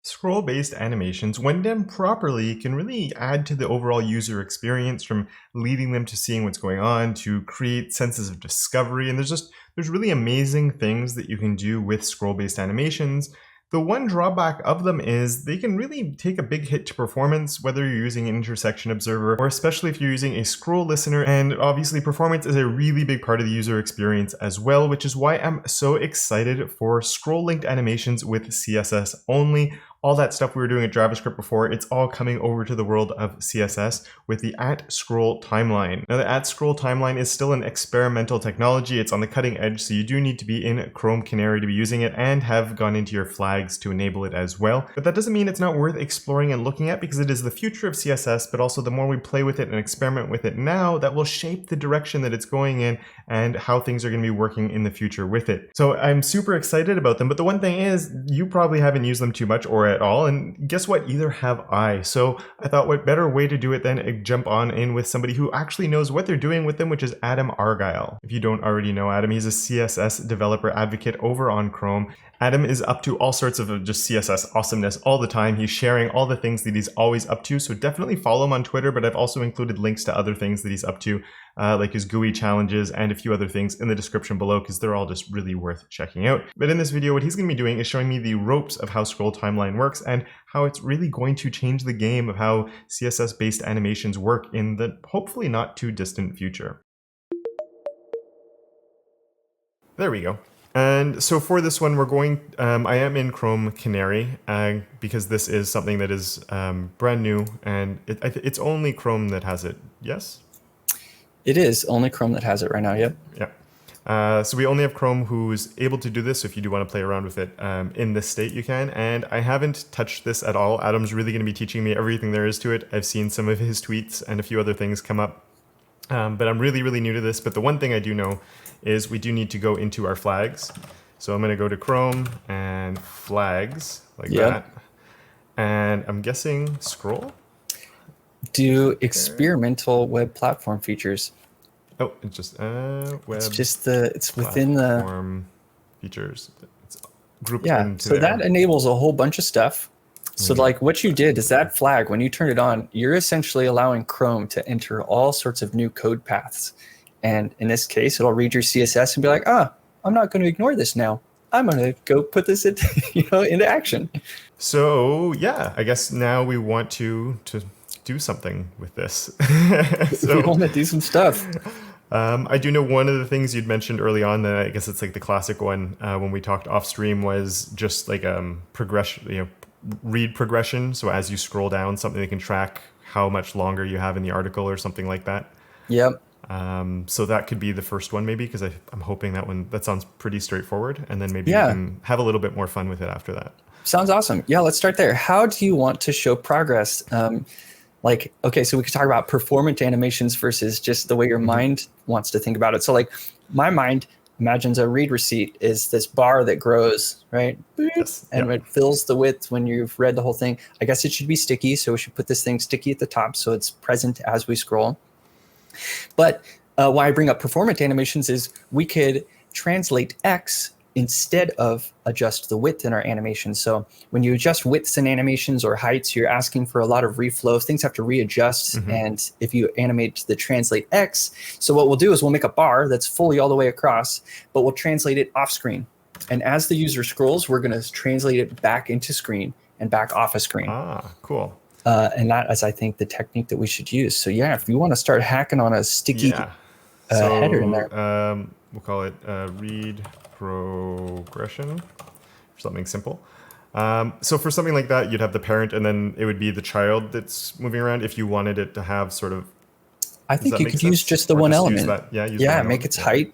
Scroll-based animations, when done properly, can really add to the overall user experience, from leading them to seeing what's going on to create senses of discovery. And there's really amazing things that you can do with scroll-based animations. The one drawback of them is they can really take a big hit to performance, whether you're using an intersection observer or especially if you're using a scroll listener. And obviously performance is a really big part of the user experience as well, which is why I'm so excited for scroll linked animations with CSS only. All that stuff we were doing at JavaScript before, it's all coming over to the world of CSS with the @scroll timeline. Now the @scroll timeline is still an experimental technology. It's on the cutting edge, so you do need to be in Chrome Canary to be using it and have gone into your flags to enable it as well. But that doesn't mean it's not worth exploring and looking at, because it is the future of CSS, but also the more we play with it and experiment with it now, that will shape the direction that it's going in and how things are going to be working in the future with it. So I'm super excited about them, but the one thing is you probably haven't used them too much or at all, and guess what, either have I. So I thought what better way to do it than jump on in with somebody who actually knows what they're doing with them, which is Adam Argyle. If you don't already know Adam, he's a CSS developer advocate over on Chrome. Adam is up to all sorts of just CSS awesomeness all the time. He's sharing all the things that he's always up to, so definitely follow him on Twitter, but I've also included links to other things that he's up to, like his GUI challenges and a few other things in the description below, because they're all just really worth checking out. But in this video, what he's going to be doing is showing me the ropes of how scroll timeline works and how it's really going to change the game of how CSS-based animations work in the hopefully not too distant future. There we go. And so for this one, we're going, I am in Chrome Canary because this is something that is brand new, and it's only Chrome that has it, yes? It is only Chrome that has it right now, yep. Yeah. So we only have Chrome who's able to do this, so if you do want to play around with it in this state, you can. And I haven't touched this at all. Adam's really going to be teaching me everything there is to it. I've seen some of his tweets and a few other things come up. But I'm really, really new to this. But the one thing I do know is we do need to go into our flags. So I'm going to go to Chrome and flags like that. And I'm guessing scroll. Do experimental web platform features. Oh, it's just web. It's just it's within the platform features. It's grouped yeah. into So there. that enables a whole bunch of stuff. So like what you did is that flag, when you turn it on, you're essentially allowing Chrome to enter all sorts of new code paths. And in this case, it'll read your CSS and be like, I'm not going to ignore this now. I'm going to go put this into, into action. So yeah, I guess now we want to do something with this. So we want to do some stuff. I do know one of the things you'd mentioned early on, that I guess it's like the classic one when we talked off stream, was just like progression, read progression. So as you scroll down, something that can track how much longer you have in the article or something like that. Yep. So that could be the first one maybe, because I'm hoping that sounds pretty straightforward, and then maybe we can have a little bit more fun with it after that. Sounds awesome. Yeah, let's start there. How do you want to show progress? Okay, so we could talk about performant animations versus just the way your mind wants to think about it. So like my mind imagines a read receipt is this bar that grows, right? Yes. And it fills the width when you've read the whole thing. I guess it should be sticky, so we should put this thing sticky at the top so it's present as we scroll. But why I bring up performant animations is we could translate X instead of adjust the width in our animation. So when you adjust widths in animations or heights, you're asking for a lot of reflow. Things have to readjust. And if you animate the translate X, so what we'll do is we'll make a bar that's fully all the way across, but we'll translate it off screen. And as the user scrolls, we're going to translate it back into screen and back off a screen. Cool. And that is, I think, the technique that we should use. So yeah, if you want to start hacking on a sticky header in there. We'll call it read progression, or something simple. So for something like that, you'd have the parent, and then it would be the child that's moving around if you wanted it to have sort of... I think you could use just the one element. Make its height,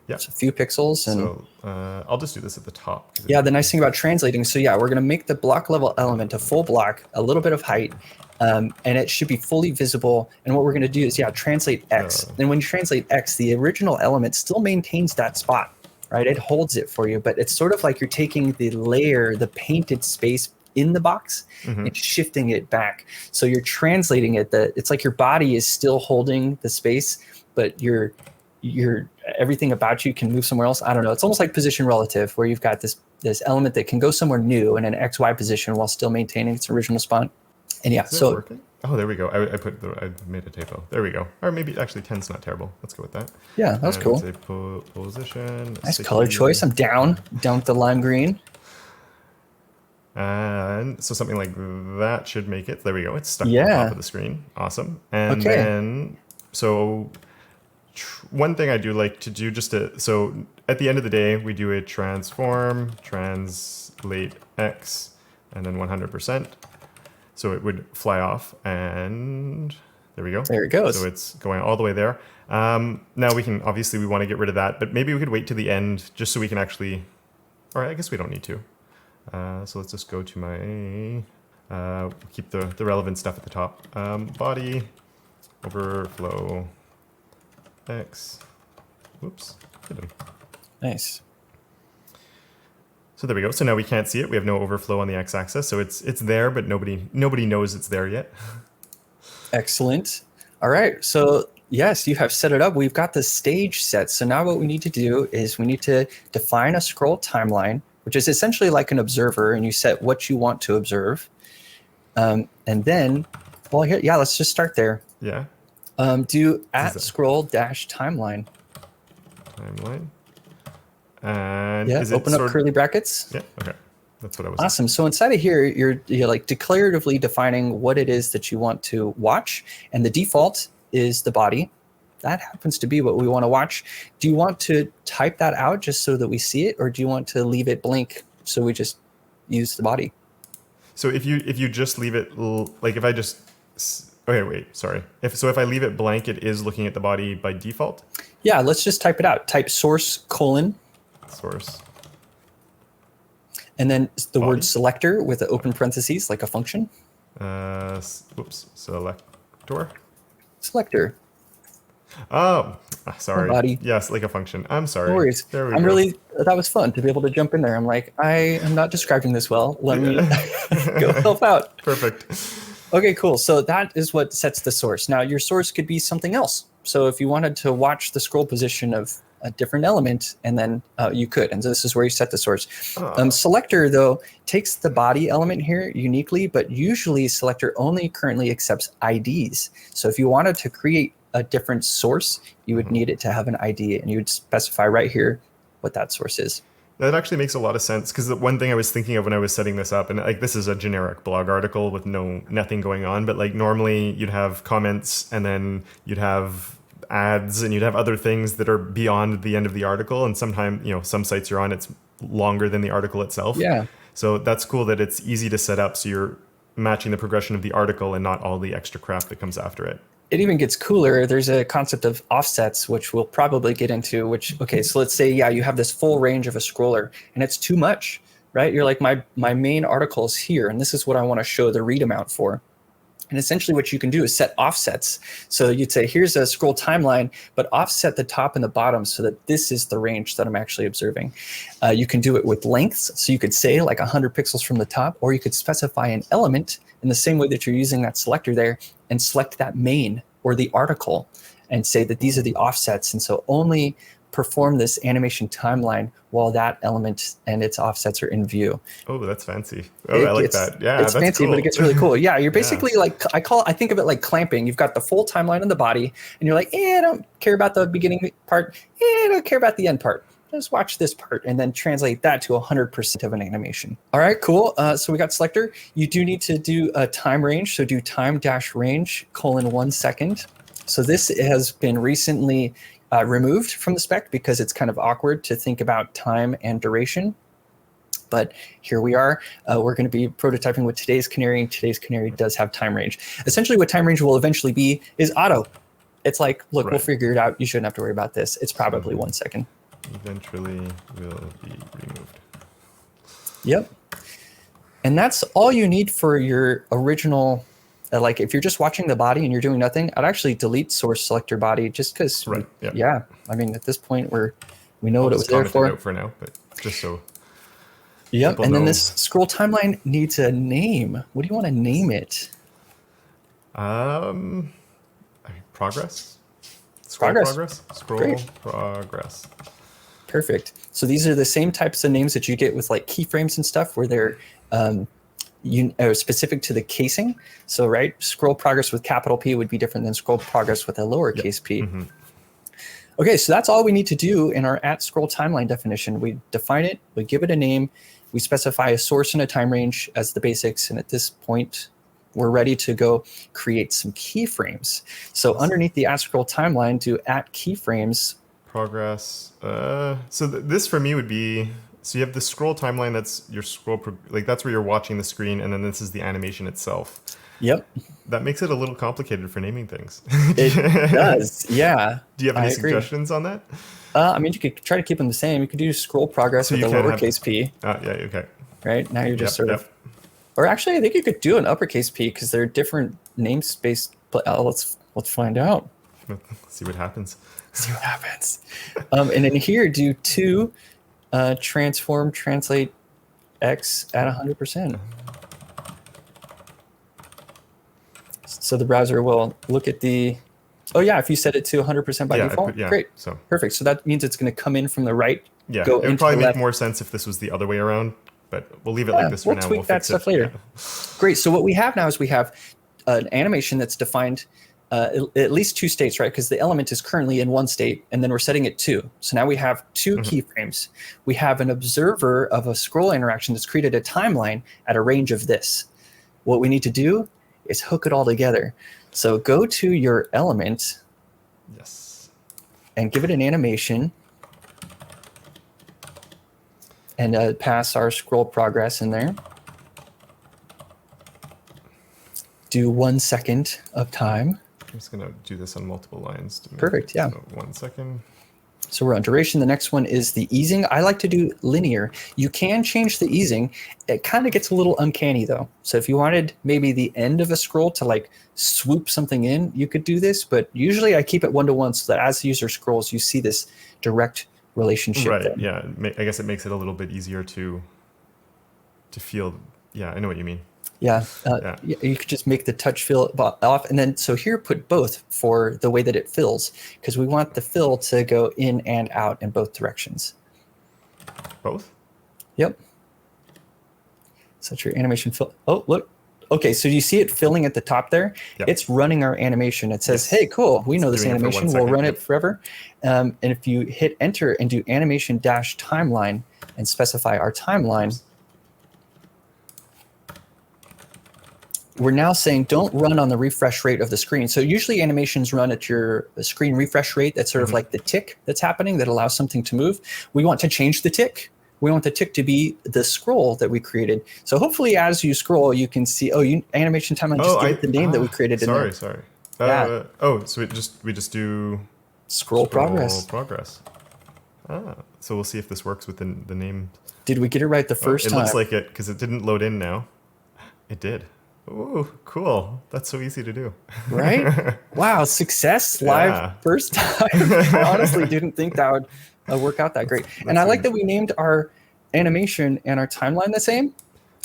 it's a few pixels. And so I'll just do this at the top. Yeah, the nice thing about translating, so yeah, we're going to make the block level element a full block, a little bit of height, and it should be fully visible. And what we're going to do is, translate X. And when you translate X, the original element still maintains that spot, right? It holds it for you, but it's sort of like you're taking the layer, the painted space in the box and shifting it back. So you're translating it, it's like your body is still holding the space, but you're everything about you can move somewhere else. I don't know. It's almost like position relative, where you've got this element that can go somewhere new in an XY position while still maintaining its original spot. And yeah, Is it so working? Oh, there we go. I made a typo. There we go. Or maybe actually 10's not terrible. Let's go with that. yeah, that was And cool. say position. Nice sticky. color choice. I'm down with the lime green. And so something like that should make it. There we go. It's stuck on Yeah. top of the screen. Awesome. And Okay. then, so one thing I do like to do so at the end of the day, we do a transform, translate X, and then 100%. So it would fly off, and there we go. There it goes. So it's going all the way there. Now obviously we want to get rid of that, but maybe we could wait to the end just so we can actually, or I guess we don't need to. So let's just go to my, keep the relevant stuff at the top. Body, overflow, X, whoops, hidden. Nice. So there we go. So now we can't see it. We have no overflow on the x-axis. So it's there, but nobody knows it's there yet. Excellent. All right. So yes, you have set it up. We've got the stage set. So now what we need to do is we need to define a scroll timeline, which is essentially like an observer, and you set what you want to observe. And then, well, here, yeah, let's just start there. Yeah. Do @scroll -timeline. Timeline. And Yeah, is it open up curly brackets. Yeah, okay. That's what I was. Awesome. So inside of here, you're like declaratively defining what it is that you want to watch, and the default is the body. That happens to be what we want to watch. Do you want to type that out just so that we see it, or do you want to leave it blank so we just use the body? So if you just leave it, like if I just, okay, wait, sorry. If I leave it blank, it is looking at the body by default? Yeah, let's just type it out. Type source : Source. and then the Body. word selector with the open parentheses, like a function. Oops, selector. Selector. Oh, sorry. Body. Yes, like a function. I'm sorry. No worries. There we go. That was fun to be able to jump in there. I'm like, I am not describing this well. Let me go help out. Perfect. Okay, cool. So that is what sets the source. Now your source could be something else. So if you wanted to watch the scroll position of a different element, and then you could. And so this is where you set the source. Selector, though, takes the body element here uniquely, but usually selector only currently accepts IDs. So if you wanted to create a different source, you would need it to have an ID, and you would specify right here what that source is. That actually makes a lot of sense, because the one thing I was thinking of when I was setting this up, and like this is a generic blog article with nothing going on, but like normally you'd have comments, and then you'd have ads, and you'd have other things that are beyond the end of the article, and sometimes, some sites you're on, it's longer than the article itself. Yeah. So that's cool that it's easy to set up, so you're matching the progression of the article and not all the extra crap that comes after it. It even gets cooler. There's a concept of offsets, which we'll probably get into, okay, so let's say, you have this full range of a scroller, and it's too much, right? You're like, my main article is here, and this is what I want to show the read amount for. And essentially what you can do is set offsets. So you'd say, here's a scroll timeline, but offset the top and the bottom so that this is the range that I'm actually observing. You can do it with lengths. So you could say like 100 pixels from the top, or you could specify an element in the same way that you're using that selector there, and select that main or the article and say that these are the offsets. And so only perform this animation timeline while that element and its offsets are in view. Oh, that's fancy. I like that. Yeah, it's that's fancy, cool. but it gets really cool. Yeah, you're basically like, I think of it like clamping. You've got the full timeline in the body, and you're like, I don't care about the beginning part. I don't care about the end part. Just watch this part, and then translate that to 100% of an animation. All right, cool. So we got selector. You do need to do a time range. So do time-range : 1 second. So this has been recently removed from the spec because it's kind of awkward to think about time and duration. But here we are. We're going to be prototyping with today's Canary, and today's Canary does have time range. Essentially what time range will eventually be is auto. It's like, look, We'll figure it out. You shouldn't have to worry about this. It's probably 1 second. Eventually will be removed. Yep. And that's all you need for your original. Like if you're just watching the body and you're doing nothing, I'd actually delete source selector body just because. Right. Yeah. I mean, at this point, we know what it was there for. Out for now, but just so. Yep. And then this scroll timeline needs a name. What do you want to name it? Progress. Scroll Progress. progress? Scroll Great. progress. Perfect. So these are the same types of names that you get with like keyframes and stuff, where they're specific to the casing. So, right, scroll progress with capital P would be different than scroll progress with a lowercase p. Mm-hmm. Okay, so that's all we need to do in our @scroll timeline definition. We define it, we give it a name, we specify a source and a time range as the basics, and at this point, we're ready to go create some keyframes. So underneath the @scroll timeline, do @keyframes. Progress. So this for me would be, so you have the scroll timeline, that's your like that's where you're watching the screen, and then this is the animation itself. Yep. That makes it a little complicated for naming things. It does, yeah. Do you have any I agree. suggestions on that? I mean, you could try to keep them the same. You could do scroll progress So with a you can lowercase p, Yeah, okay. right? Now you're just Yep, sort of, or actually, I think you could do an uppercase p because they're different namespace. But let's find out. See what happens. See what happens. And then here, do to transform translate x at 100%. So the browser will look at the, oh yeah, if you set it to 100% by default, great. So Perfect. So that means it's going to come in from the right. Yeah, go it would into probably the make left. more sense if this was the other way around, but we'll leave it like this for We'll now. tweak that stuff later. Great. So what we have now is we have an animation that's defined at least two states, right? Because the element is currently in one state, and then we're setting it two. So now we have two keyframes. We have an observer of a scroll interaction that's created a timeline at a range of this. What we need to do is hook it all together. So go to your element. Yes. And give it an animation. And pass our scroll progress in there. Do 1 second of time. I'm just going to do this on multiple lines. Perfect, yeah. So 1 second. So we're on duration. The next one is the easing. I like to do linear. You can change the easing. It kind of gets a little uncanny though. So if you wanted maybe the end of a scroll to like swoop something in, you could do this. But usually I keep it 1-to-1 so that as the user scrolls, you see this direct relationship. Right, there. yeah. I guess it makes it a little bit easier to feel. Yeah, I know what you mean. Yeah, you could just make the touch fill off. And then, so here, put both for the way that it fills, because we want the fill to go in and out in both directions. Both? Yep. Set your animation fill. Oh, look. Okay, so you see it filling at the top there? Yep. It's running our animation. It says, hey, cool, we know this animation. We'll run it forever. And if you hit enter and do animation dash timeline and specify our timeline, we're now saying don't run on the refresh rate of the screen. So usually animations run at your screen refresh rate. That's sort of like the tick that's happening that allows something to move. We want to change the tick. We want the tick to be the scroll that we created. So hopefully as you scroll, you can see, animation timeline, just give it the name that we created in there. Sorry. So we just do scroll progress. So we'll see if this works with the name. Did we get it right the first time? It looks like it, because it didn't load in now. It did. Ooh, cool. That's so easy to do. Right? Wow, success live first time. I honestly didn't think that would work out that great. And I like that we named our animation and our timeline the same.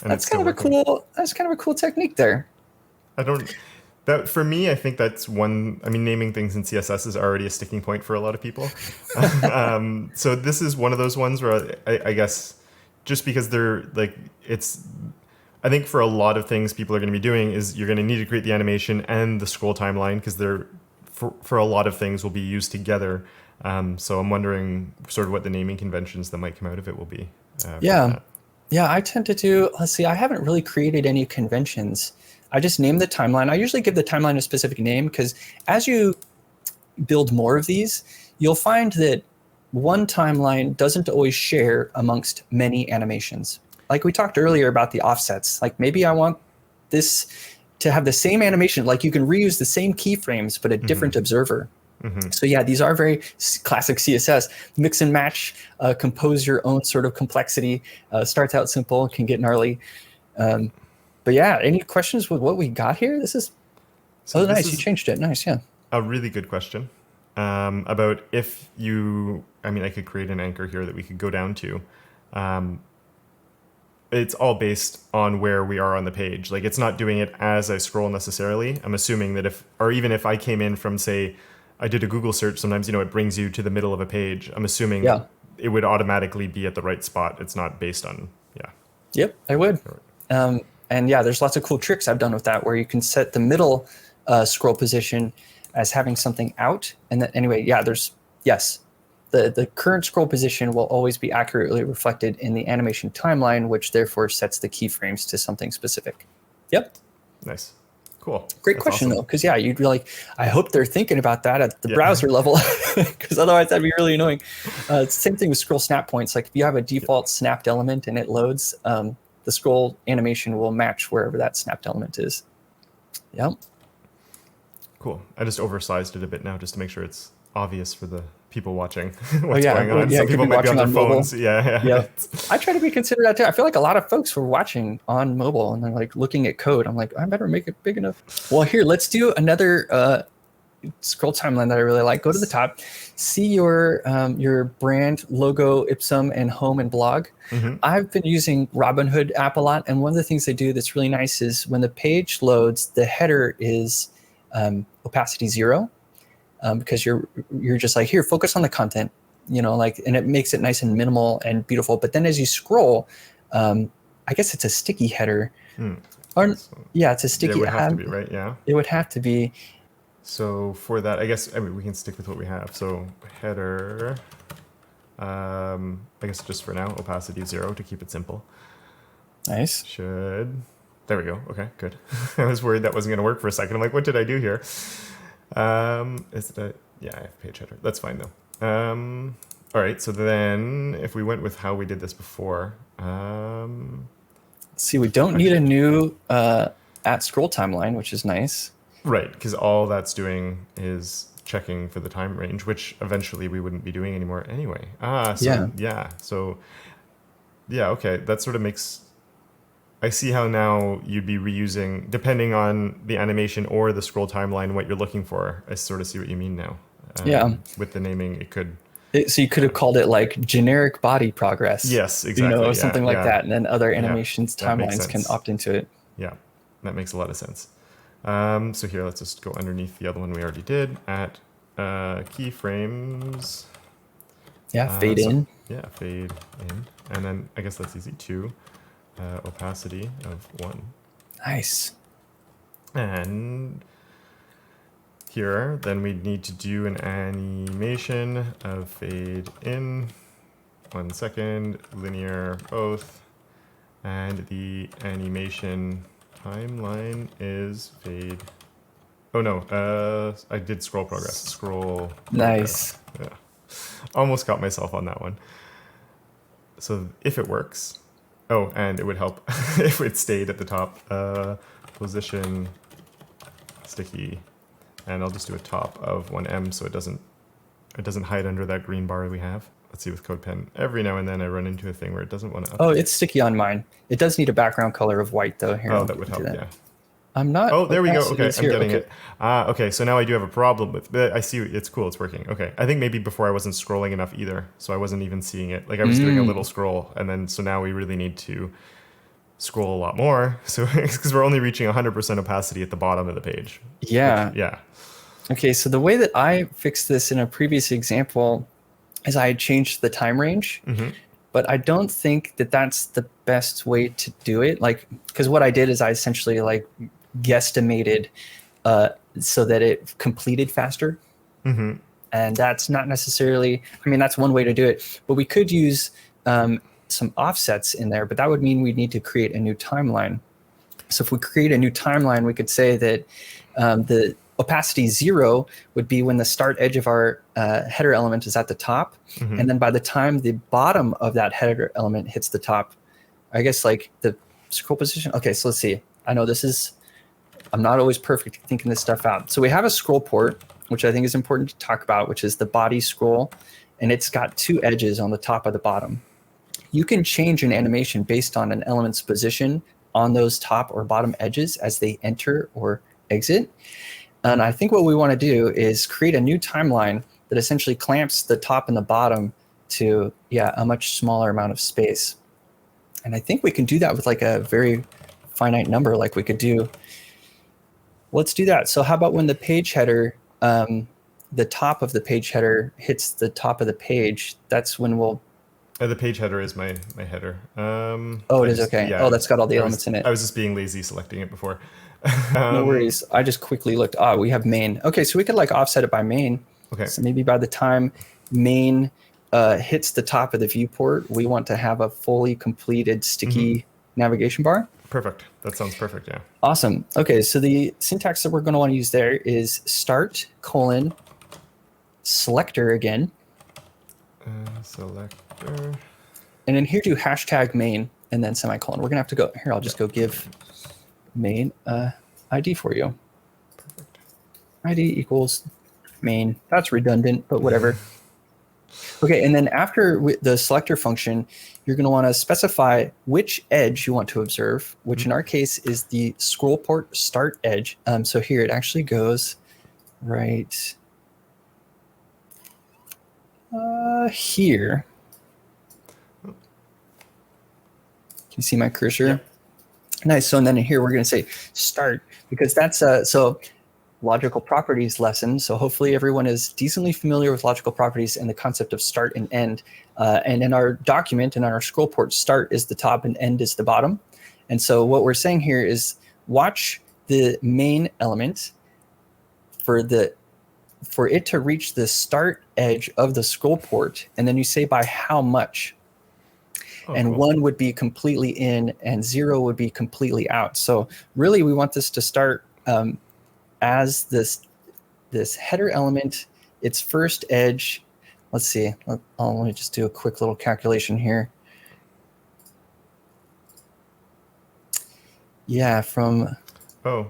That's kind of a cool technique there. For me, I think that's one. I mean, naming things in CSS is already a sticking point for a lot of people. So this is one of those ones where I guess just because they're like, I think for a lot of things people are going to be doing is you're going to need to create the animation and the scroll timeline, because they're for a lot of things will be used together. So I'm wondering sort of what the naming conventions that might come out of it will be. Yeah, I tend to do, let's see, I haven't really created any conventions. I just name the timeline. I usually give the timeline a specific name, because as you build more of these, you'll find that one timeline doesn't always share amongst many animations. Like we talked earlier about the offsets. Like maybe I want this to have the same animation. Like you can reuse the same keyframes, but a different observer. So yeah, these are very classic CSS. Mix and match, compose your own sort of complexity. Starts out simple, can get gnarly. But yeah, any questions with what we got here? This is nice. You changed it. Nice, yeah. A really good question about if you. I mean, I could create an anchor here that we could go down to. It's all based on where we are on the page. Like it's not doing it as I scroll necessarily. I'm assuming that even if I came in from, say, I did a Google search, sometimes, it brings you to the middle of a page. I'm assuming Yeah. it would automatically be at the right spot. It's not based on, yeah. Yep, I would. And yeah, there's lots of cool tricks I've done with that where you can set the middle scroll position as having something out. And then anyway, yeah, the current scroll position will always be accurately reflected in the animation timeline, which therefore sets the keyframes to something specific. Yep. Nice. Cool. Great That's question, awesome. though, because yeah, you'd be like, I hope they're thinking about that at the browser level, because otherwise that'd be really annoying. It's the same thing with scroll snap points. Like if you have a default snapped element and it loads, the scroll animation will match wherever that snapped element is. Yep. Cool. I just oversized it a bit now just to make sure it's obvious for the people watching what's going on. Yeah, Some people might be on their phones. Yeah. Yeah. I try to be considerate of that too. I feel like a lot of folks were watching on mobile and they're like looking at code. I'm like, I better make it big enough. Well, here, let's do another scroll timeline that I really like. Go to the top, see your brand logo, Ipsum, and home and blog. Mm-hmm. I've been using Robinhood app a lot, and one of the things they do that's really nice is when the page loads, the header is opacity 0, because you're just like, here, focus on the content, and it makes it nice and minimal and beautiful. But then as you scroll, I guess it's a sticky header. It's a sticky. It would have to be, right? Yeah. It would have to be. So for that, I guess, we can stick with what we have. So header, I guess just for now, opacity 0 to keep it simple. Nice. There we go. Okay, good. I was worried that wasn't going to work for a second. I'm like, what did I do here? Yeah, I have page header. That's fine though. All right, so then if we went with how we did this before. See, we don't need a new at scroll timeline, which is nice. Right, because all that's doing is checking for the time range, which eventually we wouldn't be doing anymore anyway. Okay, that sort of makes... I see how now you'd be reusing, depending on the animation or the scroll timeline, what you're looking for. I sort of see what you mean now. With the naming, it could... So you could have called it like generic body progress. Yes, exactly. Something like that. And then other animations timelines can opt into it. Yeah, that makes a lot of sense. So here, let's just go underneath the other one we already did at keyframes. Yeah, fade in. Yeah, fade in. And then I guess that's easy too. Opacity of 1. Nice. And here, then we need to do an animation of fade in, 1 second, linear both, and the animation timeline is fade. Oh no, I did scroll progress. Scroll. Nice. Progress. Yeah, almost got myself on that one. So if it works. Oh, and it would help if it stayed at the top. Position sticky, and I'll just do a top of 1M so it doesn't hide under that green bar we have. Let's see with CodePen. Every now and then I run into a thing where it doesn't want to update. Oh, it's sticky on mine. It does need a background color of white though. Here, that would help. Yeah. I'm not. Oh, there we go. Okay, I'm getting it. Okay, so now I do have a problem with. I see it's cool. It's working. Okay, I think maybe before I wasn't scrolling enough either, so I wasn't even seeing it. Like I was doing a little scroll, and then so now we really need to scroll a lot more. So because we're only reaching 100% opacity at the bottom of the page. Yeah. Yeah. Okay, so the way that I fixed this in a previous example is I had changed the time range. Mm-hmm. But I don't think that that's the best way to do it. Like, because what I did is I essentially like guesstimated so that it completed faster. Mm-hmm. And that's not necessarily, that's one way to do it. But we could use some offsets in there, but that would mean we'd need to create a new timeline. So if we create a new timeline, we could say that the opacity 0 would be when the start edge of our header element is at the top. Mm-hmm. And then by the time the bottom of that header element hits the top, I guess like the scroll position. Okay, so let's see. I know I'm not always perfect at thinking this stuff out. So we have a scroll port, which I think is important to talk about, which is the body scroll. And it's got 2 edges on the top of the bottom. You can change an animation based on an element's position on those top or bottom edges as they enter or exit. And I think what we want to do is create a new timeline that essentially clamps the top and the bottom to a much smaller amount of space. And I think we can do that with like a very finite number. Like we could do, let's do that. So how about when the page header the top of the page header hits the top of the page, that's when we'll. The page header is my header. Oh, it is okay. Yeah, Oh, that's got all the elements in it. I was just being lazy selecting it before. No worries. I just quickly looked. We have main. Okay, so we could like offset it by main. Okay. So maybe by the time main hits the top of the viewport, we want to have a fully completed sticky navigation bar. Perfect. That sounds perfect. Yeah. Awesome. Okay, so the syntax that we're going to want to use there is start : selector again. Selector. And then here do hashtag main and then semicolon. We're gonna have to go here. I'll just go give main ID for you. Perfect. ID equals main. That's redundant, but whatever. Okay, and then after the selector function, you're going to want to specify which edge you want to observe, which in our case is the scroll port start edge. So here it actually goes right here. Can you see my cursor? Yeah. Nice. So and then here we're going to say start, because that's so logical properties lesson. So hopefully everyone is decently familiar with logical properties and the concept of start and end. And in our document and on our scroll port, start is the top and end is the bottom. And so what we're saying here is watch the main element for it to reach the start edge of the scroll port. And then you say by how much. And cool. 1 would be completely in and 0 would be completely out. So really we want this to start as this header element, its first edge. Let's see. Let me just do a quick little calculation here. Yeah, from. Oh,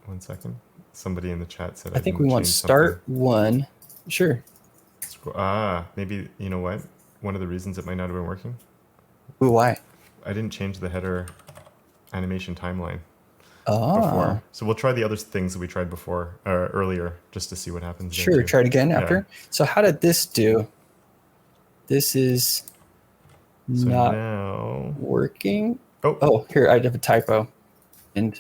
1 second. Somebody in the chat said I think we want start something. 1. Sure. Maybe, you know what? One of the reasons it might not have been working. Ooh, why? I didn't change the header animation timeline. Before. So we'll try the other things that we tried before earlier just to see what happens. Sure, try it again after. So how did this do? This is not now working. Oh, here I have a typo. And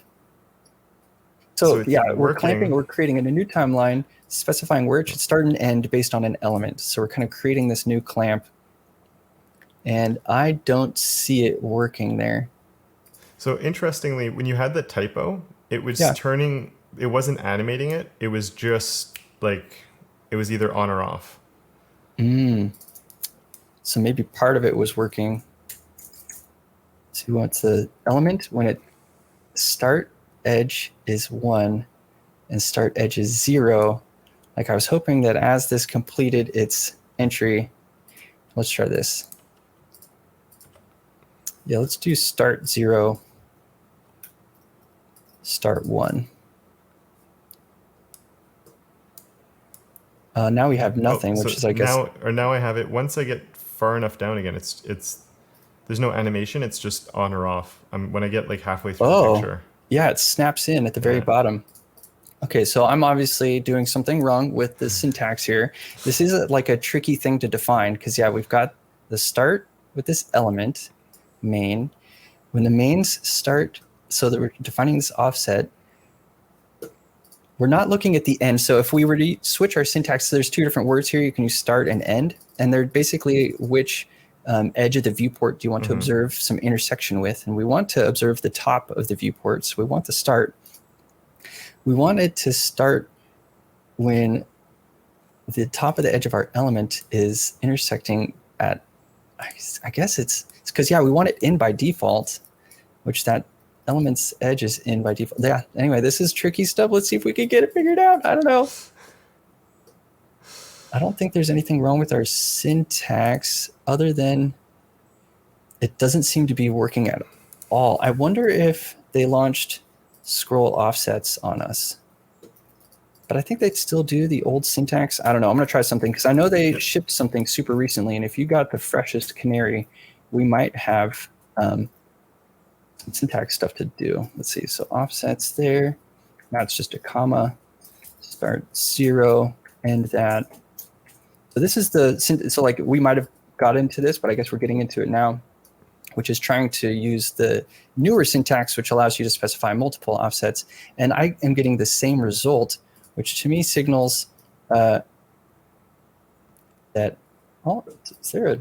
so yeah, we're clamping. We're creating a new timeline, specifying where it should start and end based on an element. So we're kind of creating this new clamp, and I don't see it working there. So interestingly, when you had the typo, it was turning, it wasn't animating it. It was just like, it was either on or off. So maybe part of it was working. So we want the element when it start edge is 1 and start edge is 0. Like I was hoping that as this completed its entry, let's try this. Yeah, let's do start 0. Start 1. Now we have nothing, which is, I guess. Now I have it. Once I get far enough down again, it's there's no animation. It's just on or off. When I get like halfway through the picture. Yeah, it snaps in at the very bottom. Okay, so I'm obviously doing something wrong with the syntax here. This is like a tricky thing to define because we've got the start with this element main. When the mains start. So that we're defining this offset, we're not looking at the end. So if we were to switch our syntax, so there's 2 different words here. You can use start and end, and they're basically which edge of the viewport do you want to observe some intersection with. And we want to observe the top of the viewport. So we want the start. We want it to start when the top of the edge of our element is intersecting at, I guess it's because, we want it in by default, which that element's edge is in by default. Yeah, anyway, this is tricky stuff. Let's see if we can get it figured out. I don't know. I don't think there's anything wrong with our syntax other than it doesn't seem to be working at all. I wonder if they launched scroll offsets on us. But I think they'd still do the old syntax. I don't know. I'm going to try something because I know they shipped something super recently. And if you got the freshest Canary, we might have syntax stuff to do. Let's see. So offsets there. Now it's just a comma. Start 0, end that. So this is so like we might have got into this, but I guess we're getting into it now, which is trying to use the newer syntax, which allows you to specify multiple offsets. And I am getting the same result, which to me signals that. Oh, is there a?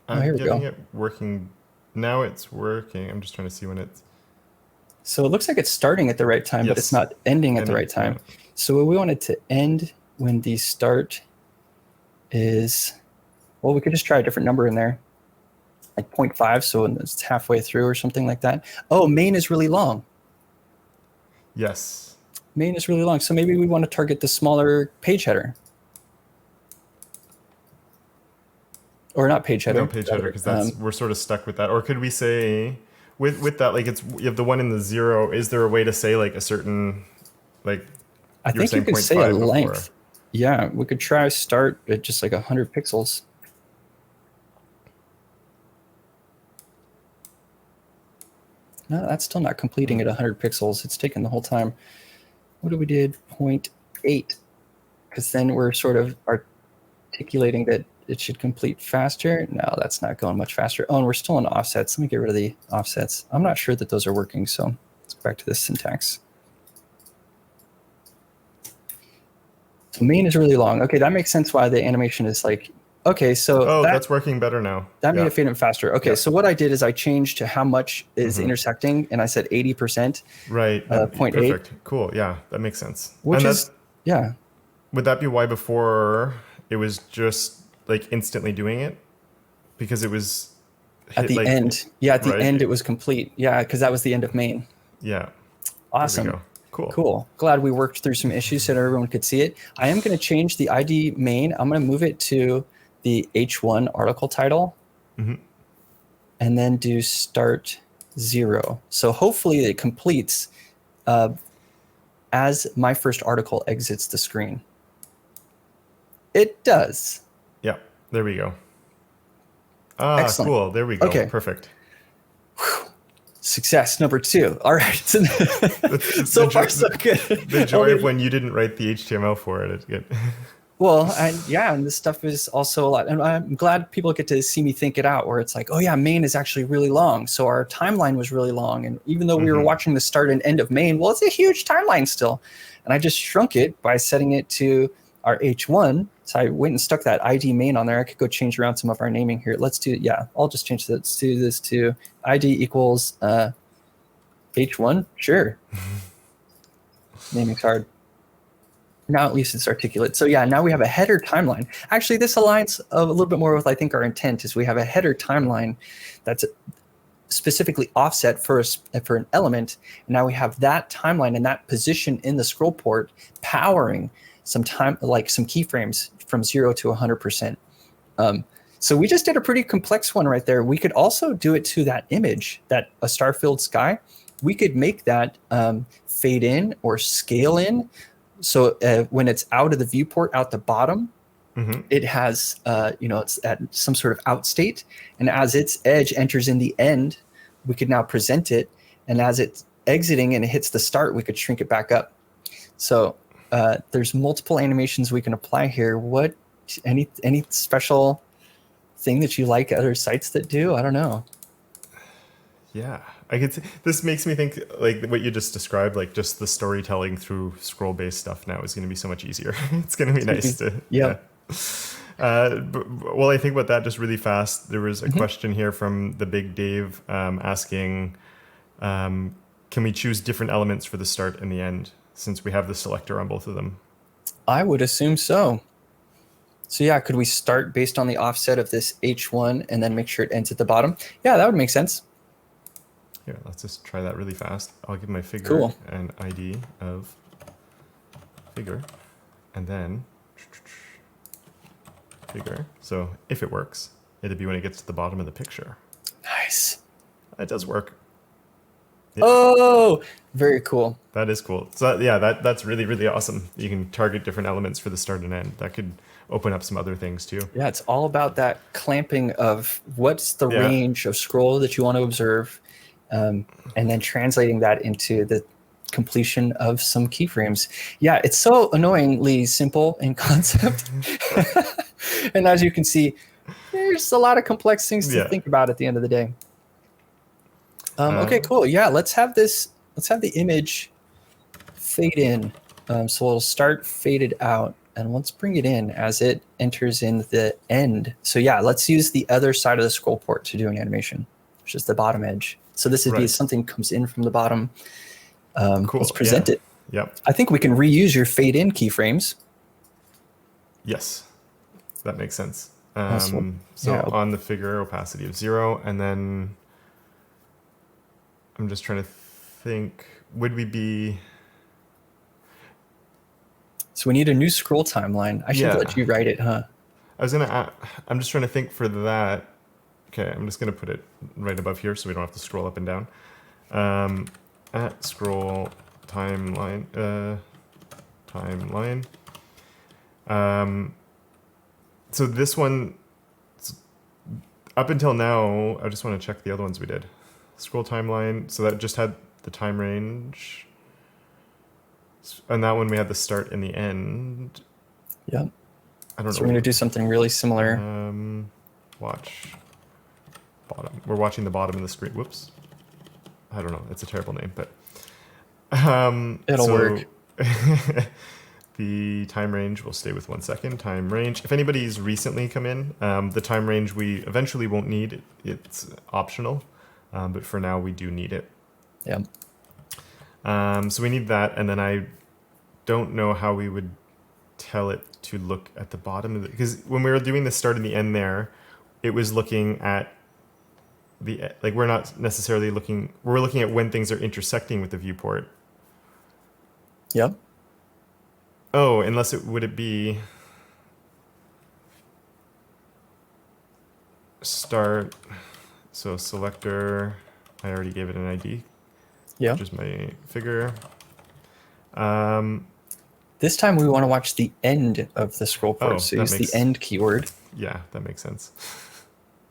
Oh, here I'm we getting go. it working. Now it's working. I'm just trying to see when it's. So it looks like it's starting at the right time, but it's Yes. not ending at the Ending, right time. yeah. So we want it to end when the start is, well, we could just try a different number in there, like 0.5, so it's halfway through or something like that. Oh, main is really long. Yes. Main is really long. So maybe we want to target the smaller page header. Or not page header. No page header, because we're sort of stuck with that. Or could we say with that, like, it's, you have the one in the 0. Is there a way to say like a certain, like, I you were think you saying could say a 0.5 length. before? Yeah, we could try start at just like 100 pixels. No, that's still not completing at 100 pixels. It's taken the whole time. What did we did? 0.8. Because then we're sort of articulating that it should complete faster. No, that's not going much faster. Oh, and we're still in offsets. Let me get rid of the offsets. I'm not sure that those are working, so let's go back to this syntax. So main is really long. Okay, that makes sense why the animation is like, okay, so that's working better now. That made it fade in faster. Okay, so what I did is I changed to how much is intersecting, and I said 80%. Right. 0.8. Perfect. Cool. Yeah, that makes sense. Which is, yeah. Would that be why before it was just like instantly doing it? Because it was at the end. Yeah, at the end it was complete. Yeah, because that was the end of main. Yeah. Awesome. There we go. Cool. Cool. Glad we worked through some issues so that everyone could see it. I am going to change the ID main. I'm going to move it to the H1 article title, and then do start 0. So hopefully it completes as my first article exits the screen. It does. Yeah, there we go. Ah, excellent. Cool. There we go. Okay. Perfect. Whew. Success number 2. All right. So far, so good. The joy of when you didn't write the HTML for it. It's good. Well, and this stuff is also a lot. And I'm glad people get to see me think it out, where it's like, oh yeah, main is actually really long. So our timeline was really long. And even though we were watching the start and end of main, well, it's a huge timeline still. And I just shrunk it by setting it to our H1. So I went and stuck that ID main on there. I could go change around some of our naming here. Let's do, I'll just change that. Let's do this to ID equals H1. Sure. Naming's hard. Now at least it's articulate. So yeah, now we have a header timeline. Actually, this aligns a little bit more with, I think, our intent is we have a header timeline that's specifically offset for an element. And now we have that timeline and that position in the scroll port powering some time, like some keyframes from 0 to 100%. So we just did a pretty complex one right there. We could also do it to that image, that a star-filled sky. We could make that fade in or scale in. So when it's out of the viewport, out the bottom, it has, it's at some sort of out state. And as its edge enters in the end, we could now present it. And as it's exiting and it hits the start, we could shrink it back up. So there's multiple animations we can apply here. Any special thing that you like other sites that do? I don't know. Yeah, I could. This makes me think like what you just described, like just the storytelling through scroll-based stuff now is going to be so much easier. It's going to be nice to. Yeah. Well, I think about that just really fast. There was a question here from the Big Dave asking, can we choose different elements for the start and the end since we have the selector on both of them? I would assume so. So yeah, could we start based on the offset of this H1 and then make sure it ends at the bottom? Yeah, that would make sense. Here, let's just try that really fast. I'll give my figure an ID of figure, and then figure. So if it works, it'd be when it gets to the bottom of the picture. Nice. That does work. Yeah. Oh, very cool. That is cool. So yeah, that's really, really awesome. You can target different elements for the start and end. That could open up some other things too. Yeah, it's all about that clamping of what's the range of scroll that you want to observe. And then translating that into the completion of some keyframes. Yeah, it's so annoyingly simple in concept. And as you can see, there's a lot of complex things to think about at the end of the day. Okay, cool. Yeah, let's have the image fade in. So it'll start faded out. And let's bring it in as it enters in the end. So yeah, let's use the other side of the scroll port to do an animation, which is the bottom edge. So this would be something comes in from the bottom. Cool. Let's present it. Yep. I think we can reuse your fade in keyframes. Yes, that makes sense. So on the figure, opacity of 0, and then I'm just trying to think, would we be... So we need a new scroll timeline. I should let you write it, huh? I'm just trying to think for that. Okay, I'm just gonna put it right above here so we don't have to scroll up and down. At scroll timeline, so this one, up until now, I just want to check the other ones we did. Scroll timeline, so that just had the time range. And that one we had the start and the end. Yep. I don't know. So we're going to do something really similar. Watch bottom. We're watching the bottom of the screen. Whoops. I don't know. It's a terrible name, but it'll work. The time range will stay with 1 second. Time range. If anybody's recently come in, the time range we eventually won't need. It's optional, but for now we do need it. Yeah. So we need that, and then I don't know how we would tell it to look at the bottom of it, because when we were doing the start and the end there, it was looking at the, like, we're not necessarily looking, we're looking at when things are intersecting with the viewport. Yep. Oh, unless would it be start, so selector, I already gave it an ID. Yeah. Which is my figure. This time we want to watch the end of the scroll port, so use the end keyword. Yeah, that makes sense.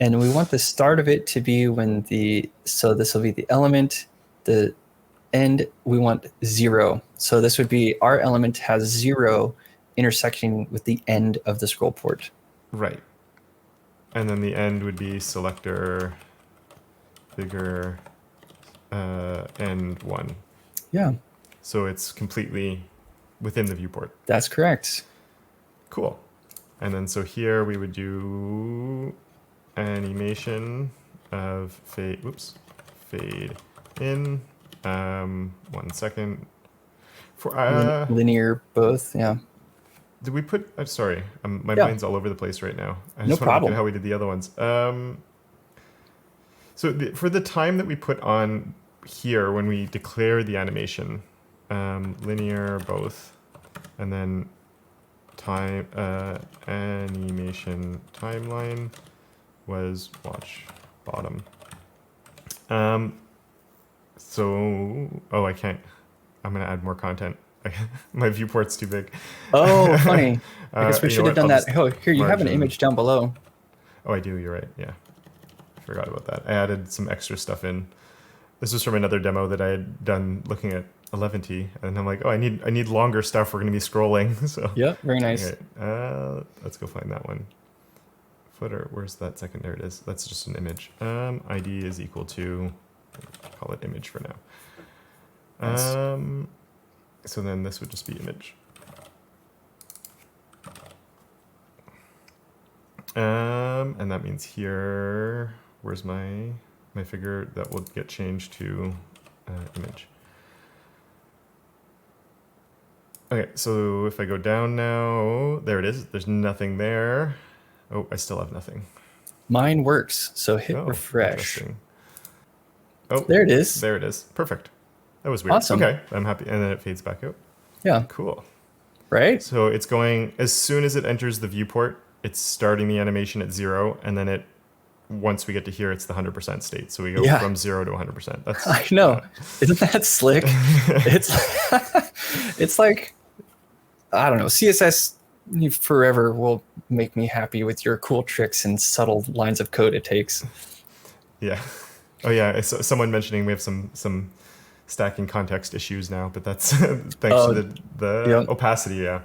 And we want the start of it to be when so this will be the element, the end, we want 0. So this would be our element has 0 intersecting with the end of the scroll port. Right. And then the end would be selector, figure, end 1. Yeah. So it's completely within the viewport. That's correct. Cool. And then so here we would do animation of fade in, 1 second. For linear both, yeah. Did we put, I'm sorry, my mind's all over the place right now. I just want to look at how we did the other ones. So for the time that we put on here when we declare the animation, linear both, and then time animation timeline was watch bottom. I can't. I'm gonna add more content. My viewport's too big. Oh, funny. I guess we should have done that. Oh, here, you have an image down below. Oh, I do. You're right. Yeah. I forgot about that. I added some extra stuff in. This was from another demo that I had done looking at 11T, and I'm like, oh, I need longer stuff. We're going to be scrolling. So yeah, very nice. Okay. Let's go find that one. Footer. Where's that second? There it is. That's just an image. ID is equal to, call it image for now. Nice. So then this would just be image. And that means here, where's my figure? That will get changed to image. Okay, so if I go down now, there it is. There's nothing there. Oh, I still have nothing. Mine works, so hit refresh. Oh, there it is. There it is. Perfect. That was weird. Awesome. Okay, I'm happy. And then it fades back out. Yeah. Cool. Right? So it's going, as soon as it enters the viewport, it's starting the animation at 0, and then once we get to here, it's the 100% state. So we go from 0 to 100%. That's, I know. Isn't that slick? It's like, I don't know, CSS forever will make me happy with your cool tricks and subtle lines of code it takes. Yeah. Oh yeah, someone mentioning we have some stacking context issues now, but that's thanks to the opacity, yeah.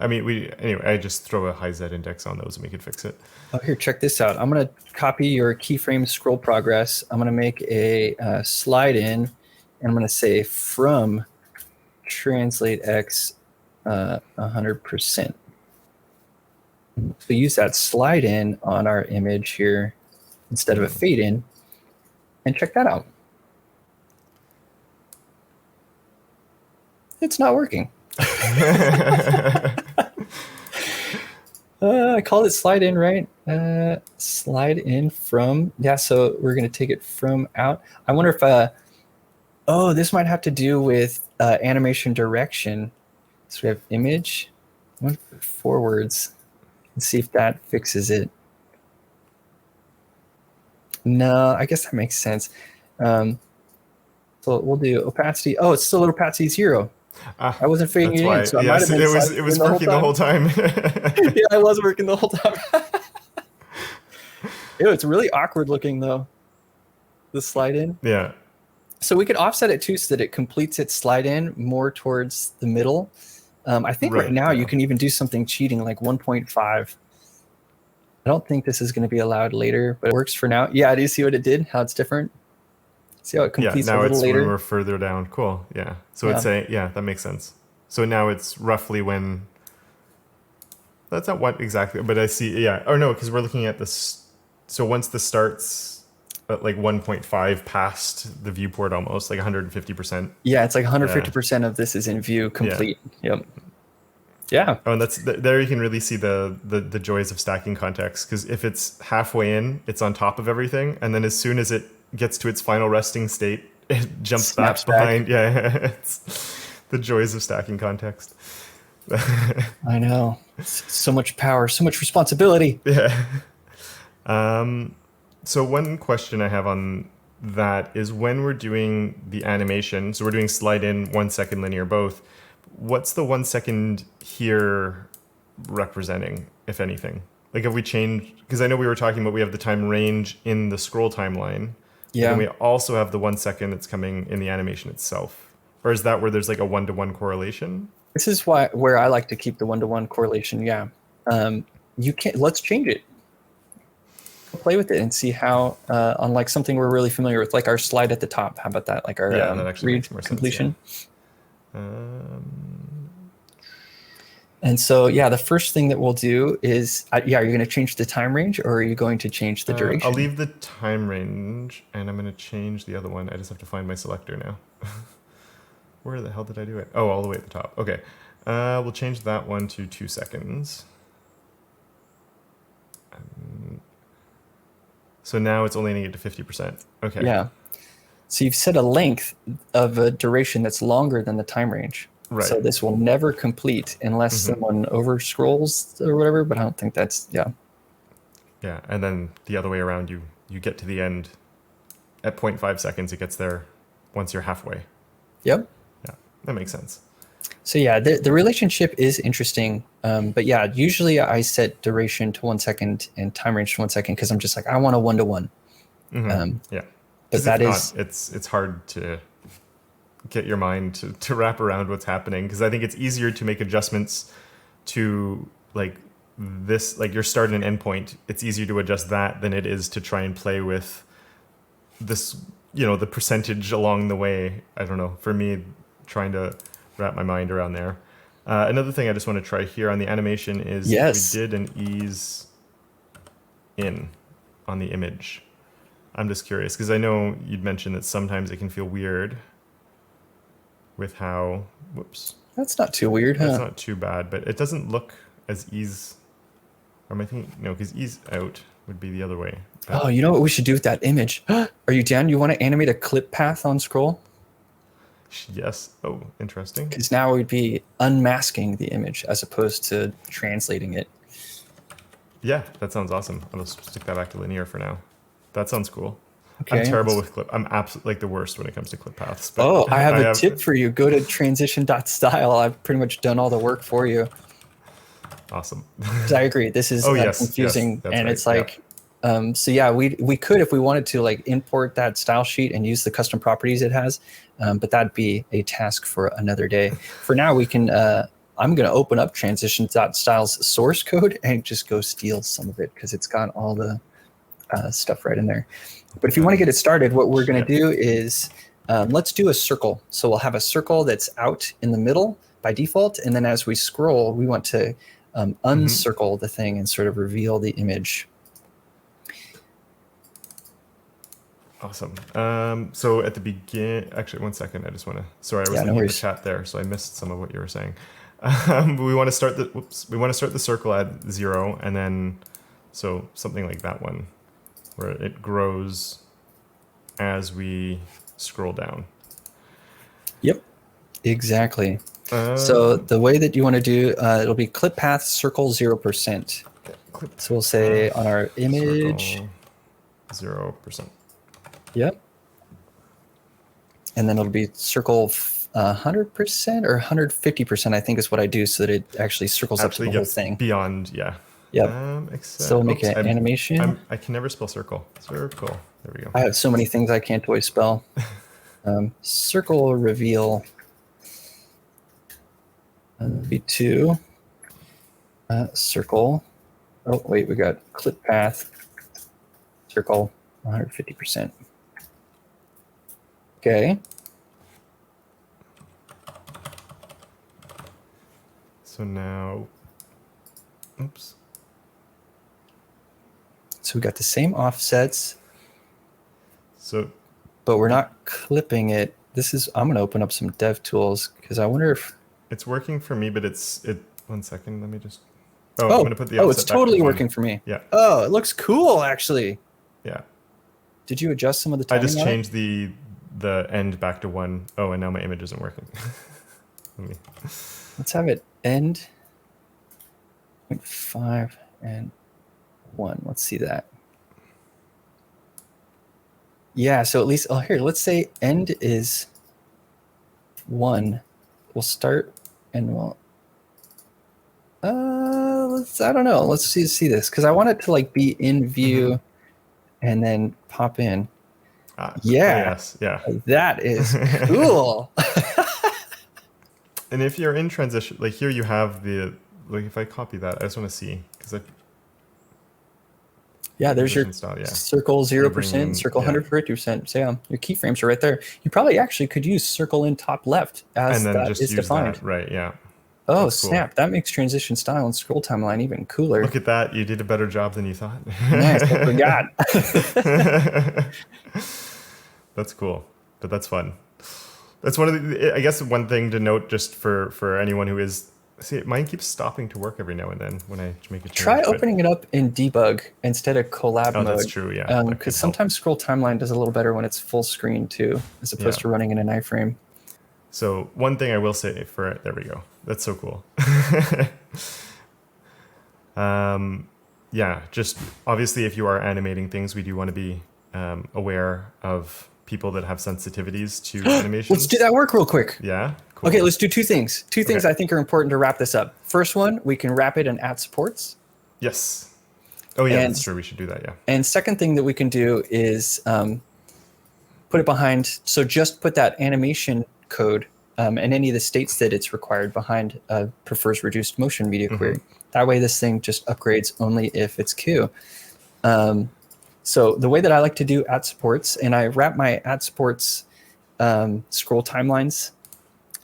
Anyway, I just throw a high Z index on those and we could fix it. Oh, here, check this out. I'm going to copy your keyframe scroll progress. I'm going to make a slide in, and I'm going to say from translate X 100%. So use that slide in on our image here instead of a fade in, and check that out. It's not working. I called it slide in, right? Slide in from, yeah, so we're going to take it from out. I wonder if, this might have to do with animation direction. So we have image, forwards. Let's see if that fixes it. No, I guess that makes sense. So we'll do opacity. Oh, it's still opacity 0. I wasn't fading it in, so it might have been it was working the whole time. Yeah, I was working the whole time. Ew, it's really awkward looking though. The slide in. Yeah. So we could offset it too, so that it completes its slide in more towards the middle. I think right now you can even do something cheating like 1.5. I don't think this is going to be allowed later, but it works for now. Yeah, do you see what it did? How it's different? See how it completes a little later? When we're further down. Cool. Yeah. So it's that makes sense. So now it's roughly when, that's not what exactly, but I see, yeah. Or no, because we're looking at this. So once this starts at like 1.5 past the viewport, almost like 150%. Yeah, it's like 150% of this is in view complete. Yeah. Yep. Yeah. Oh, and there you can really see the joys of stacking context, because if it's halfway in, it's on top of everything, and then as soon as it gets to its final resting state, it jumps back behind. Yeah, it's the joys of stacking context. I know. So much power, so much responsibility. Yeah. So one question I have on that is, when we're doing the animation, so we're doing slide in, 1 second linear both, what's the 1 second here representing, if anything? Like, if we change, because I know we were talking about we have the time range in the scroll timeline. Yeah. And we also have the 1 second that's coming in the animation itself. Or is that where there's like a 1-to-1 correlation? This is where I like to keep the 1-to-1 correlation. Yeah. Let's change it. Play with it and see how, on like something we're really familiar with, like our slide at the top. How about that? Like our that actually makes more completion. Sense, yeah. And so, the first thing that we'll do is, are you going to change the time range, or are you going to change the duration? I'll leave the time range, and I'm going to change the other one. I just have to find my selector now. Where the hell did I do it? Oh, all the way at the top. Okay. We'll change that one to 2 seconds. So now it's only going to get to 50%. Okay. Yeah. So you've set a length of a duration that's longer than the time range. Right. So this will never complete unless someone over scrolls or whatever, but I don't think that's, Yeah, and then the other way around, you get to the end at 0.5 seconds, it gets there once you're halfway. Yep. Yeah, that makes sense. So the relationship is interesting, but usually I set duration to 1 second and time range to 1 second, because I'm just like, I want a 1-to-1. But that is, it's hard to get your mind to wrap around what's happening, because I think it's easier to make adjustments to like this, like your start and end point. It's easier to adjust that than it is to try and play with this, the percentage along the way. I don't know. For me, trying to wrap my mind around there. Another thing I just want to try here on the animation is if we did an ease in on the image. I'm just curious, because I know you'd mentioned that sometimes it can feel weird with how, whoops. That's not too weird, huh? That's not too bad, but it doesn't look as ease, or am I thinking, no, because ease out would be the other way. Oh, you know what we should do with that image? Are you down? You want to animate a clip path on scroll? Yes. Oh, interesting. Because now we'd be unmasking the image as opposed to translating it. Yeah, that sounds awesome. I'll just stick that back to linear for now. That sounds cool. Okay. I'm terrible with clip. I'm absolutely like the worst when it comes to clip paths. But I have a tip for you. Go to transition.style. I've pretty much done all the work for you. Awesome. I agree. This is confusing, and it's like, we could, if we wanted to, like import that style sheet and use the custom properties it has, but that'd be a task for another day. For now, we can. I'm going to open up transition.style's source code and just go steal some of it, because it's got all the stuff right in there. But if you want to get it started, what we're going to do is let's do a circle. So we'll have a circle that's out in the middle by default. And then as we scroll, we want to uncircle the thing and sort of reveal the image. Awesome. So at the begin, actually, one second. I just want to. Sorry, I was looking at the chat there, so I missed some of what you were saying. We want to start the. Whoops. We want to start the circle at 0, and then, so something like that one, where it grows as we scroll down. Yep. Exactly. So the way that you want to do, it'll be clip path circle 0%. Okay, so we'll say on our image 0%. Yep. And then it'll be circle 100% or 150%, I think is what I do, so that it actually circles up to the whole thing. Beyond, yeah. Yep. So we'll make an animation. I can never spell circle. Circle. There we go. I have so many things I can't always spell. Circle reveal. V2. Circle. Oh, wait, we got clip path. Circle 150%. Okay. So now, oops. So we got the same offsets. So, but we're not clipping it. This is, I'm going to open up some dev tools because I wonder if it's working for me, but one second, let me just, I'm going to put the offset it's totally working for me. Yeah. Oh, it looks cool, actually. Yeah. Did you adjust some of the timing? I just changed the end back to 1. Oh, and now my image isn't working. Let's have it end 0.5 and 1. Let's see that. Yeah, so at least, here, let's say end is 1. We'll start and we'll, I don't know. Let's see this, because I want it to like be in view and then pop in. Yes, yeah. That is cool. And if you're in transition, like here you have like if I copy that, I just want to see, because there's your style, circle 0%, circle 150%. So yeah, your keyframes are right there. You probably actually could use circle in top left as and then that just is use defined. That, right, yeah. Oh, snap. That makes transition style and scroll timeline even cooler. Look at that. You did a better job than you thought. Nice. I forgot. That's cool. But that's fun. That's one of the, I guess one thing to note just for anyone who is, see, mine keeps stopping to work every now and then when I make a change. Try opening it up in debug instead of collab mode. Oh, that's true, yeah. Because sometimes scroll timeline does a little better when it's full screen too, as opposed to running in an iframe. So one thing I will say there we go. That's so cool. Yeah, just obviously if you are animating things, we do want to be aware of people that have sensitivities to animations. Let's do that work real quick. Yeah, cool. Okay, let's do two things. Two things I think are important to wrap this up. First one, we can wrap it in @supports. Yes. Oh yeah, that's true. We should do that, yeah. And second thing that we can do is put it behind, so just put that animation code and any of the states that it's required behind prefers reduced motion media query. That way this thing just upgrades only if it's Q. So the way that I like to do @supports, and I wrap my @supports scroll timelines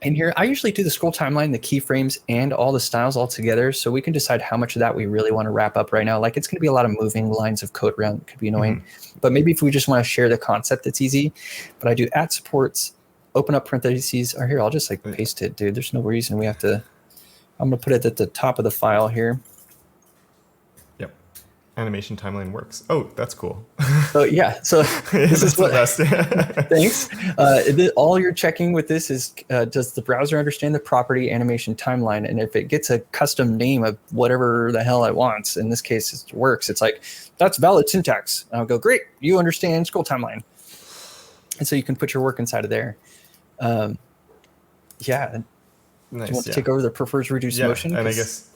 in here. I usually do the scroll timeline, the keyframes, and all the styles all together, so we can decide how much of that we really want to wrap up right now. Like it's going to be a lot of moving lines of code around. It could be annoying. But maybe if we just want to share the concept, it's easy. But I do @supports, open up parentheses, or here, I'll just like paste it, dude. There's no reason we have to. I'm going to put it at the top of the file here. Yep. Animation timeline works. Oh, that's cool. So yeah, so this is what. Best. Thanks. All you're checking with this is, does the browser understand the property animation timeline? And if it gets a custom name of whatever the hell it wants, in this case it works, it's like, that's valid syntax. And I'll go, great, you understand scroll timeline. And so you can put your work inside of there. Yeah. Nice, do you want to take over the prefers reduced motion? And I guess,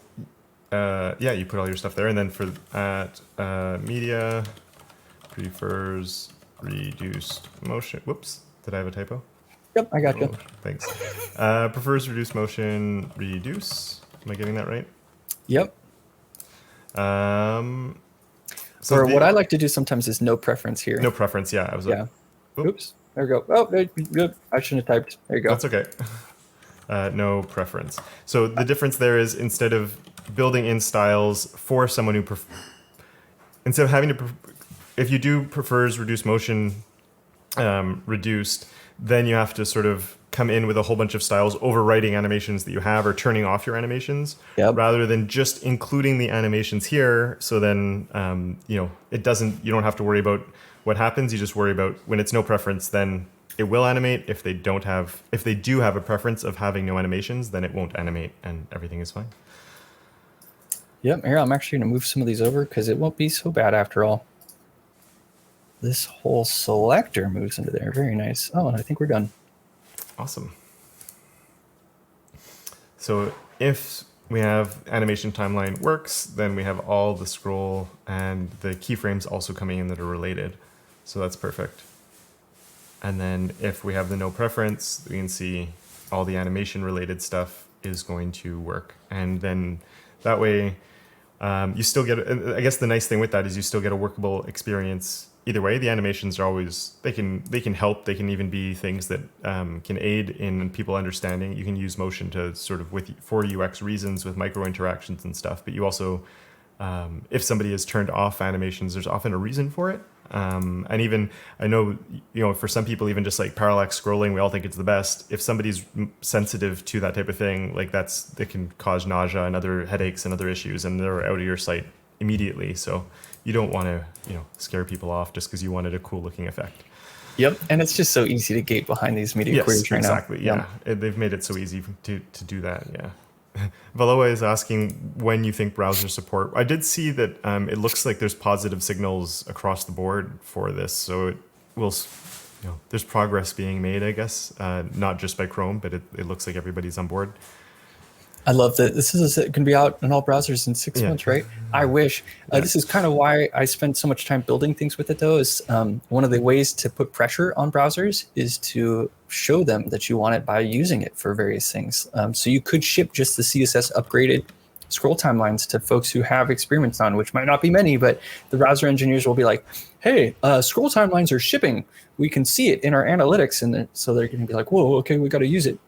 you put all your stuff there. And then for media, prefers reduced motion. Whoops, did I have a typo? Yep, I got you. Thanks. Prefers reduced motion, reduce. Am I getting that right? Yep. So what I like to do sometimes is no preference here. No preference, yeah. Oops, there we go. Oh, I shouldn't have typed. There you go. That's okay. no preference. So the difference there is instead of building in styles for someone who instead of having to if you do prefers reduced motion reduced, then you have to sort of come in with a whole bunch of styles overwriting animations that you have or turning off your animations, rather than just including the animations here. So then you don't have to worry about what happens. You just worry about when it's no preference, then it will animate. If they do have a preference of having no animations, then it won't animate and everything is fine. Yep, here I'm actually going to move some of these over because it won't be so bad after all. This whole selector moves into there. Very nice. Oh, and I think we're done. Awesome. So if we have animation timeline works, then we have all the scroll and the keyframes also coming in that are related. So that's perfect. And then if we have the no preference, we can see all the animation related stuff is going to work. And then that way you still get, I guess the nice thing with that is you still get a workable experience. Either way, the animations are always, they can help. They can even be things that can aid in people understanding. You can use motion to sort of for UX reasons with micro interactions and stuff. But you also, if somebody has turned off animations, there's often a reason for it. And even, I know, for some people, even just like parallax scrolling, we all think it's the best. If somebody's sensitive to that type of thing, like that can cause nausea and other headaches and other issues, and they're out of your sight immediately. So you don't want to, scare people off just because you wanted a cool looking effect. Yep, and it's just so easy to gate behind these media queries right exactly, now. Yeah. They've made it so easy to do that, yeah. Valoa is asking when you think browser support. I did see that it looks like there's positive signals across the board for this, so it will, there's progress being made, I guess, not just by Chrome, but it looks like everybody's on board. I love that this is going to be out in all browsers in 6 months, right? I wish. This is kind of why I spend so much time building things with it, though, is one of the ways to put pressure on browsers is to show them that you want it by using it for various things. So you could ship just the CSS upgraded scroll timelines to folks who have experience on, which might not be many, but the browser engineers will be like, hey, scroll timelines are shipping. We can see it in our analytics. And so they're going to be like, whoa, okay, we got to use it.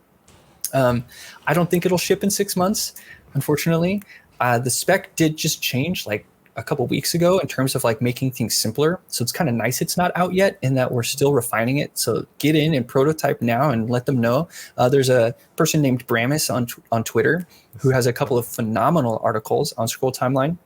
I don't think it'll ship in 6 months, unfortunately. The spec did just change like a couple weeks ago in terms of like making things simpler. So it's kind of nice it's not out yet in that we're still refining it. So get in and prototype now and let them know. There's a person named Bramus on Twitter who has a couple of phenomenal articles on scroll timeline.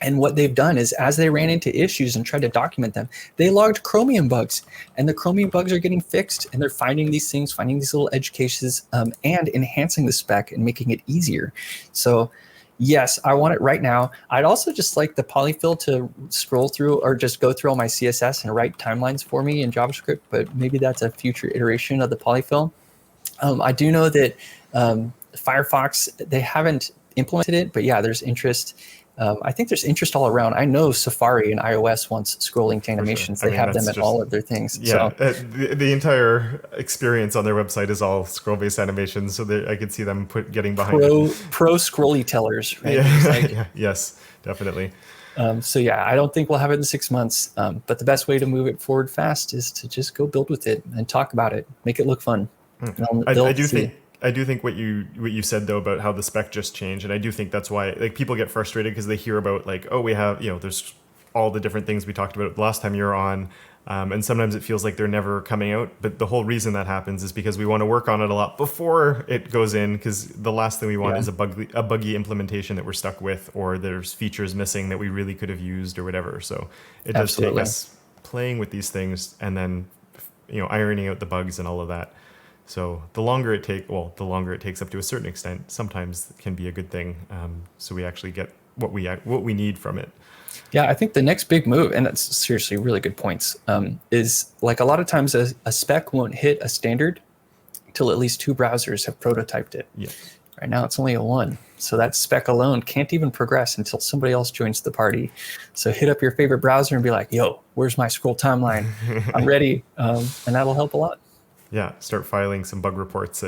And what they've done is as they ran into issues and tried to document them, they logged Chromium bugs. And the Chromium bugs are getting fixed. And they're finding these things, finding these little edge cases, and enhancing the spec and making it easier. So yes, I want it right now. I'd also just like the polyfill to scroll through or just go through all my CSS and write timelines for me in JavaScript. But maybe that's a future iteration of the polyfill. I do know that Firefox, they haven't implemented it. But yeah, there's interest. I think there's interest all around. I know Safari and iOS wants scrolling to animations. Sure. They have them at all of their things. Yeah, so. The entire experience on their website is all scroll-based animations, so I could see them getting behind pro scrolly tellers. Right? Yeah, yes, definitely. So yeah, I don't think we'll have it in 6 months. But the best way to move it forward fast is to just go build with it and talk about it, make it look fun. I do think what you said though about how the spec just changed, and I do think that's why like people get frustrated because they hear about like, oh, we have there's all the different things we talked about last time you were on, and sometimes it feels like they're never coming out. But the whole reason that happens is because we want to work on it a lot before it goes in, because the last thing we want is a buggy implementation that we're stuck with, or there's features missing that we really could have used or whatever. So it does take us playing with these things and then ironing out the bugs and all of that. So the longer it takes up to a certain extent, sometimes can be a good thing. So we actually get what we need from it. Yeah, I think the next big move, and that's seriously really good points, is like a lot of times a spec won't hit a standard until at least 2 browsers have prototyped it. Yeah. Right now it's only a 1. So that spec alone can't even progress until somebody else joins the party. So hit up your favorite browser and be like, yo, where's my scroll timeline? I'm ready. And that'll help a lot. Yeah, start filing some bug reports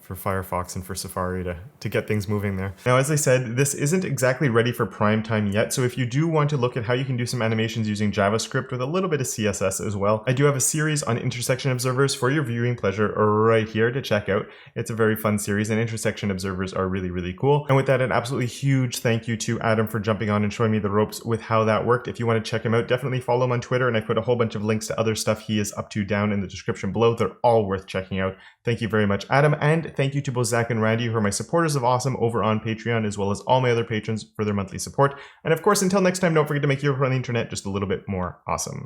for for Firefox and for Safari to get things moving there. Now, as I said, this isn't exactly ready for prime time yet, so if you do want to look at how you can do some animations using JavaScript with a little bit of CSS as well, I do have a series on intersection observers for your viewing pleasure right here to check out. It's a very fun series, and intersection observers are really, really cool. And with that, an absolutely huge thank you to Adam for jumping on and showing me the ropes with how that worked. If you want to check him out, definitely follow him on Twitter, and I put a whole bunch of links to other stuff he is up to down in the description below. They're all worth checking out. Thank you very much, Adam, and thank you to both Zach and Randy, who are my supporters of Awesome over on Patreon, as well as all my other patrons for their monthly support. And of course, until next time, don't forget to make your on the internet just a little bit more awesome.